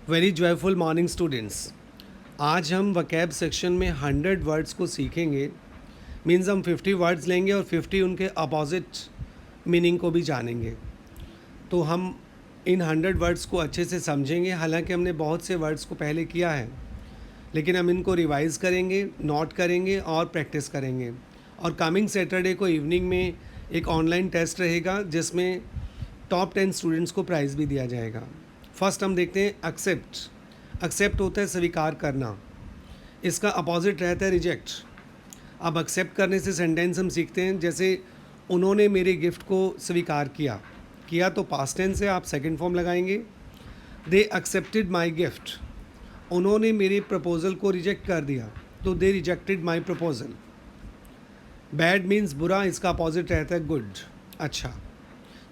Very joyful morning students. आज हम vocab section में 100 वर्ड्स को सीखेंगे। मीन्स हम 50 वर्ड्स लेंगे और 50 उनके अपोजिट मीनिंग को भी जानेंगे। तो हम इन 100 वर्ड्स को अच्छे से समझेंगे। हालांकि हमने बहुत से वर्ड्स को पहले किया है, लेकिन हम इनको रिवाइज़ करेंगे, नोट करेंगे और प्रैक्टिस करेंगे। और कमिंग सैटरडे को इवनिंग में एक ऑनलाइन टेस्ट रहेगा जिसमें टॉप 10 स्टूडेंट्स को प्राइज़ भी दिया जाएगा। फर्स्ट हम देखते हैं एक्सेप्ट। एक्सेप्ट होता है स्वीकार करना, इसका अपोजिट रहता है रिजेक्ट। अब एक्सेप्ट करने से सेंटेंस हम सीखते हैं, जैसे उन्होंने मेरे गिफ्ट को स्वीकार किया। किया तो पास्ट टेंस है, आप सेकंड फॉर्म लगाएंगे। They accepted my gift. उन्होंने मेरे प्रपोज़ल को रिजेक्ट कर दिया, तो they rejected my proposal. Bad means बुरा, इसका अपोजिट रहता है गुड, अच्छा।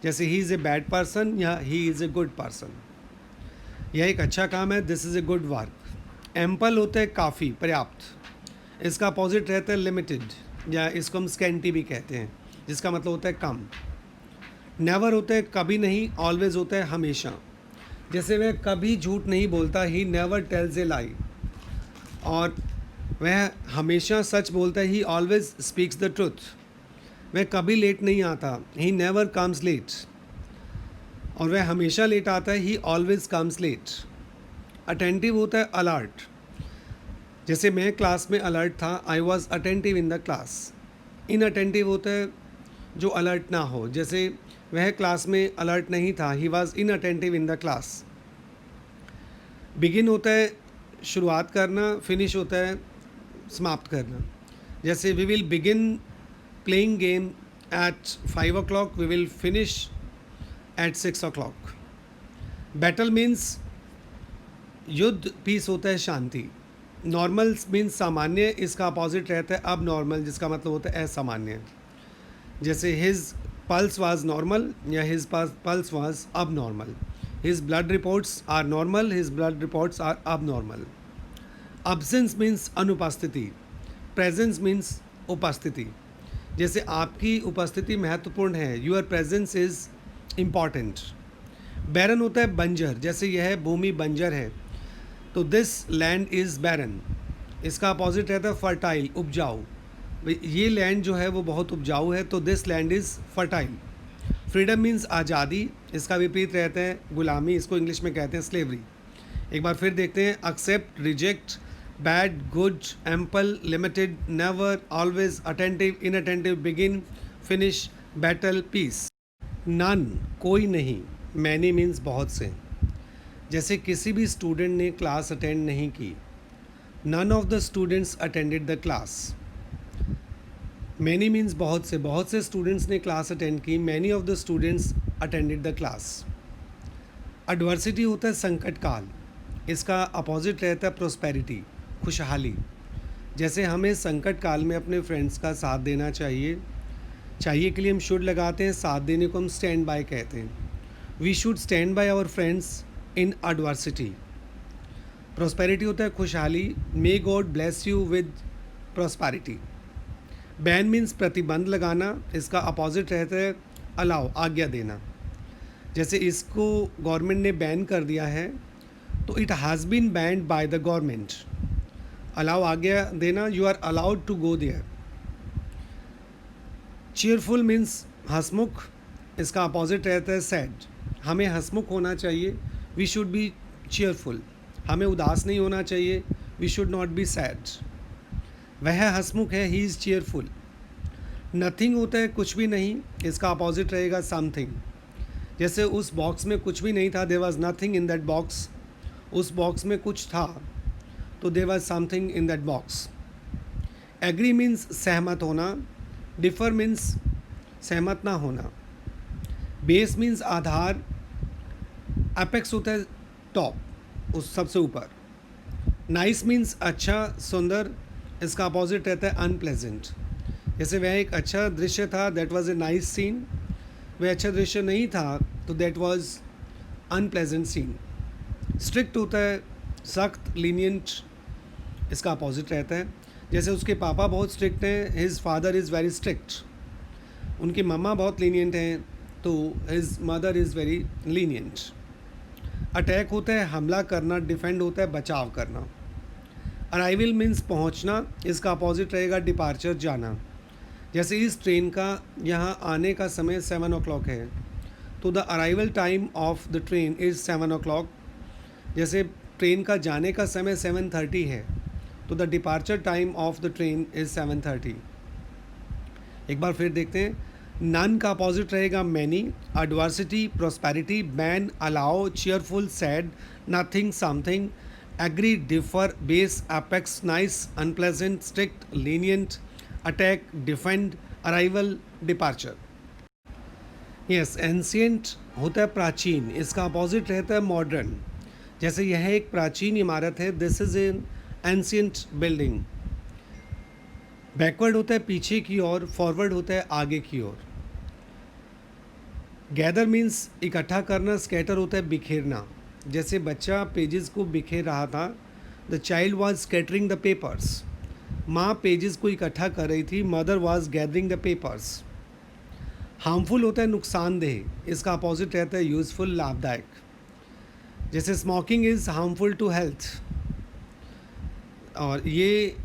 जैसे he is a bad person या he is a good person. यह एक अच्छा काम है, this is a good work. Ample होता है काफ़ी, पर्याप्त। इसका अपोजिट रहता है लिमिटेड, या इसको हम स्कैंटी भी कहते हैं, जिसका मतलब होता है कम। नेवर होता है कभी नहीं, ऑलवेज होता है हमेशा। जैसे वह कभी झूठ नहीं बोलता, ही नेवर टेल्स ए लाई। और वह हमेशा सच बोलता है, he always speaks the truth. वह कभी लेट नहीं आता, ही नेवर कम्स लेट। और वह हमेशा लेट आता है, he always comes late. Attentive होता है अलर्ट। जैसे मैं क्लास में अलर्ट था, I was attentive in the class. Inattentive होता है जो अलर्ट ना हो, जैसे वह क्लास में अलर्ट नहीं था, he was inattentive in the class. Begin होता है शुरुआत करना, फिनिश होता है समाप्त करना। जैसे we will begin playing game at 5 o'clock, we will finish at 6 o'clock। Battle means युद्ध, पीस होता है शांति। नॉर्मल मीन्स सामान्य, इसका अपोजिट रहता है अब नॉर्मल, जिसका मतलब होता है असामान्य। जैसे हिज पल्स वाज नॉर्मल या his pulse was abnormal. His blood reports are normal, his blood reports are abnormal. Absence means अनुपस्थिति, प्रेजेंस मीन्स उपस्थिति। जैसे आपकी उपस्थिति महत्वपूर्ण है, your presence is important. Barren होता है बंजर, जैसे यह भूमि बंजर है, तो दिस लैंड इज़ बैरन। इसका अपोजिट रहता है फर्टाइल, उपजाऊ। ये लैंड जो है वो बहुत उपजाऊ है, तो this land is fertile. Freedom means आज़ादी, इसका विपरीत रहता है गुलामी, इसको इंग्लिश में कहते हैं स्लेवरी। एक बार फिर देखते हैं, accept, reject, bad, good, ample, limited, never, always, attentive, inattentive, begin, finish, battle, peace. None, कोई नहीं। मैनी मीन्स बहुत से। जैसे किसी भी स्टूडेंट ने क्लास अटेंड नहीं की, none of the students attended the class. Many means बहुत से स्टूडेंट्स ने क्लास अटेंड की, many of the students attended the class. Adversity होता है संकट काल, इसका अपोजिट रहता है प्रोस्पेरिटी, खुशहाली। जैसे हमें संकट काल में अपने फ्रेंड्स का साथ देना चाहिए। चाहिए के लिए हम शुड लगाते हैं, साथ देने को हम स्टैंड बाय कहते हैं। We should stand by our friends in adversity. Prosperity होता है खुशहाली, may God bless you with prosperity. Ban means प्रतिबंध लगाना, इसका अपोजिट रहता है अलाउ, आज्ञा देना। जैसे इसको गवर्नमेंट ने बैन कर दिया है, तो it has been banned by the government. Allow, आज्ञा देना, you are allowed to go there. Cheerful means हंसमुख, इसका अपोजिट रहता है सैड। हमें हंसमुख होना चाहिए, वी शुड बी चीयरफुल। हमें उदास नहीं होना चाहिए, we should not be sad. वह हंसमुख है, ही इज़ चीयरफुल। नथिंग होता है कुछ भी नहीं, इसका अपोजिट रहेगा समथिंग। जैसे उस बॉक्स में कुछ भी नहीं था, there was nothing in that box. उस बॉक्स में कुछ था, तो there was something in that box. Agree means सहमत होना, डिफर मीन्स सहमत ना होना। बेस मीन्स आधार, एपेक्स होता है टॉप, उस सबसे ऊपर। नाइस मीन्स अच्छा, सुंदर, इसका अपोजिट रहता है अनप्लेजेंट। जैसे वह एक अच्छा दृश्य था, that was a nice scene. वह अच्छा दृश्य नहीं था, तो that was unpleasant scene. Strict होता है सख्त, लीनियंट, इसका अपोजिट रहता है। जैसे उसके पापा बहुत स्ट्रिक्ट हैं, his father is very strict. उनकी मम्मा बहुत लीनियंट हैं, तो his mother is very lenient. Attack होता है हमला करना, डिफेंड होता है बचाव करना। अराइवल मीन्स पहुंचना, इसका अपोजिट रहेगा डिपार्चर, जाना। जैसे इस ट्रेन का यहाँ आने का समय 7 o'clock है, तो the arrival time of the train is 7 o'clock। जैसे ट्रेन का जाने का समय 7:30 है, तो the departure time of the train is 7:30। एक बार फिर देखते हैं। नन का अपोजिट रहेगा many, adversity, prosperity, ban, allow, cheerful, sad, nothing, something, agree, differ, base, apex, nice, unpleasant, strict, lenient, attack, defend, arrival, departure. Yes, ancient होता है प्राचीन, इसका अपोजिट रहता है मॉडर्न। जैसे यह एक प्राचीन इमारत है, this is an ancient building. Backward होता है पीछे की ओर, फॉरवर्ड होता है आगे की ओर। गैदर मीन्स इकट्ठा करना, स्कैटर होता है बिखेरना। जैसे बच्चा पेजेस को बिखेर रहा था, the child was scattering the papers. माँ पेजेस को इकट्ठा कर रही थी, mother was gathering the papers. Harmful होता है नुकसानदेह, इसका अपोजिट रहता है यूज़फुल, लाभदायक। जैसे smoking is harmful to health, और ये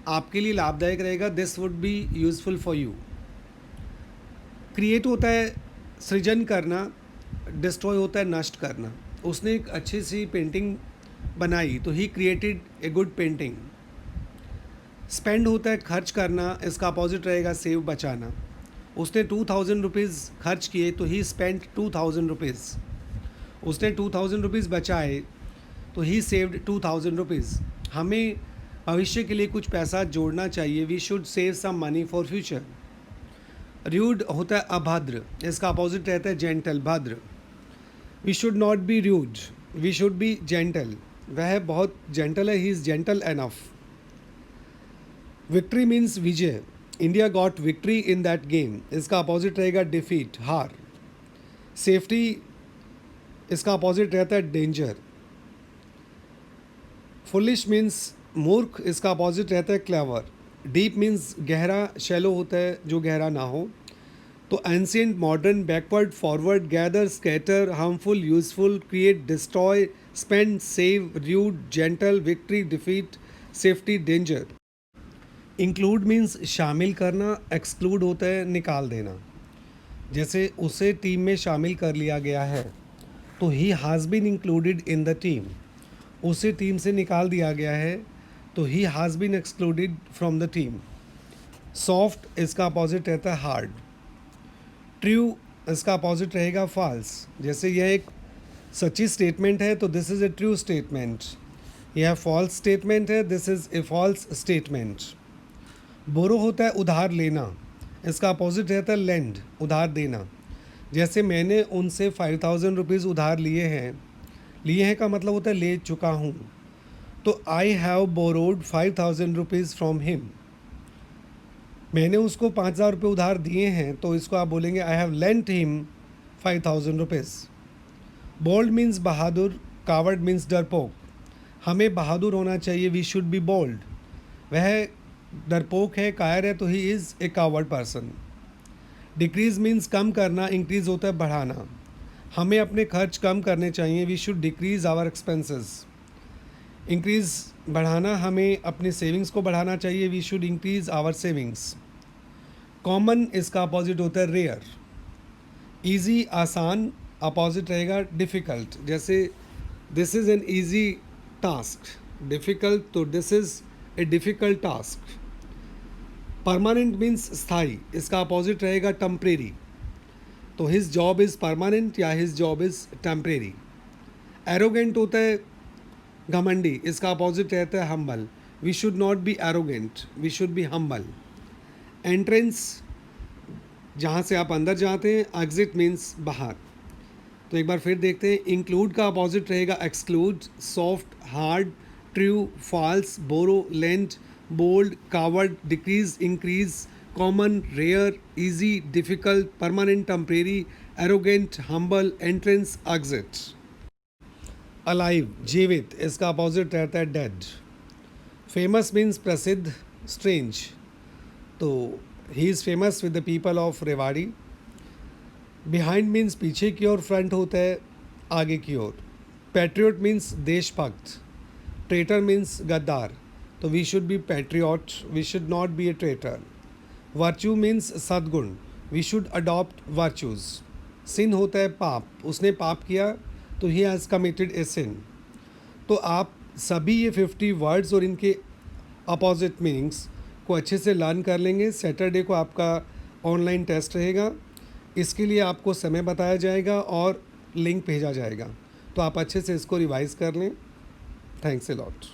आपके लिए लाभदायक रहेगा, this would be useful for you. Create होता है सृजन करना, डिस्ट्रॉय होता है नष्ट करना। उसने एक अच्छी सी पेंटिंग बनाई तो he created a good painting. Spend होता है खर्च करना, इसका अपोजिट रहेगा सेव, बचाना। उसने 2000 रुपीज़ खर्च किए तो ही स्पेंड 2000 रुपीज़। उसने 2000 रुपीज़ बचाए तो ही सेव्ड 2000 रुपीज़। हमें भविष्य के लिए कुछ पैसा जोड़ना चाहिए, we should save some money for future. Rude होता है अभद्र, इसका अपोजिट रहता है जेंटल, भद्र। We should not be rude, we should be gentle. वह बहुत जेंटल है, he is gentle enough. Victory means विजय, India got victory in that game, इसका अपोजिट रहेगा डिफीट, हार। सेफ्टी, इसका अपोजिट रहता है डेंजर। फुलिश मीन्स मूर्ख, इसका अपोजिट रहता है क्लेवर। डीप मीन्स गहरा, शैलो होता है जो गहरा ना हो। तो ancient, modern, backward, forward, gather, scatter, harmful, useful, create, destroy, spend, save, rude, gentle, victory, defeat, safety, danger. Include means शामिल करना, एक्सक्लूड होता है निकाल देना। जैसे उसे टीम में शामिल कर लिया गया है, तो he has been included in the team. उसे टीम से निकाल दिया गया है तो he has been excluded from the team. Soft, इसका अपोजिट रहता है हार्ड। ट्रू, इसका अपोजिट रहेगा फॉल्स। जैसे यह एक सच्ची स्टेटमेंट है तो this is a true statement. यह फॉल्स स्टेटमेंट है, this is a false statement. Borrow होता है उधार लेना, इसका अपोजिट रहता है लेंड, उधार देना। जैसे मैंने उनसे 5000 रुपीज़ उधार लिए हैं, लिए हैं का मतलब होता है ले चुका हूँ। तो I have borrowed 5000 rupees from him. मैंने उसको 5000 रुपये उधार दिए हैं, तो इसको आप बोलेंगे I have lent him 5000 rupees. Bold means बहादुर, कावर्ड मीन्स डरपोक। हमें बहादुर होना चाहिए, वी शुड बी बोल्ड। वह डरपोक है, कायर है, तो he is a coward person. Decrease means कम करना, इंक्रीज़ होता है बढ़ाना। हमें अपने खर्च कम करने चाहिए, we should decrease our expenses. Increase बढ़ाना, हमें अपने सेविंग्स को बढ़ाना चाहिए, we should increase our savings. Common, इसका अपोजिट होता है रेयर। ईजी, आसान, अपोजिट रहेगा डिफ़िकल्ट। जैसे this is an easy task, difficult, तो this is a difficult task. Permanent means स्थाई, इसका अपोजिट रहेगा टेम्परेरी। तो हिज जॉब इज़ परमानेंट या his job is temporary. Arrogant होता है घमंडी, इसका अपोजिट रहता है humble. We should not be arrogant, we should be humble. Entrance, जहाँ से आप अंदर जाते हैं, एग्जिट मीन्स बाहर। तो एक बार फिर देखते हैं। इंक्लूड का अपोजिट रहेगा exclude. Soft, hard, true, false, borrow, lent, bold, coward, decrease, increase, common, rare, easy, difficult, permanent, temporary, arrogant, humble, entrance, exit. Alive, जीवित, इसका अपोजिट रहता है डेड। फेमस मीन्स प्रसिद्ध, स्ट्रेंज, तो he is famous with the people of Rewari. Behind means पीछे की ओर, front होता है आगे की ओर। पैट्रियट मीन्स देशभक्त, ट्रेटर मीन्स गद्दार, तो we should be patriot, we should not B A traitor. Virtue means सद्गुण, वी शुड अडॉप्ट वर्च्यूज़। सिन होता है पाप, उसने पाप किया तो ही हैज़ कमिटेड ए सिन। तो आप सभी ये 50 वर्ड्स और इनके अपोजिट मीनिंग्स को अच्छे से लर्न कर लेंगे। सैटरडे को आपका ऑनलाइन टेस्ट रहेगा, इसके लिए आपको समय बताया जाएगा और लिंक भेजा जाएगा, तो आप अच्छे से इसको रिवाइज़ कर लें। Thanks a lot.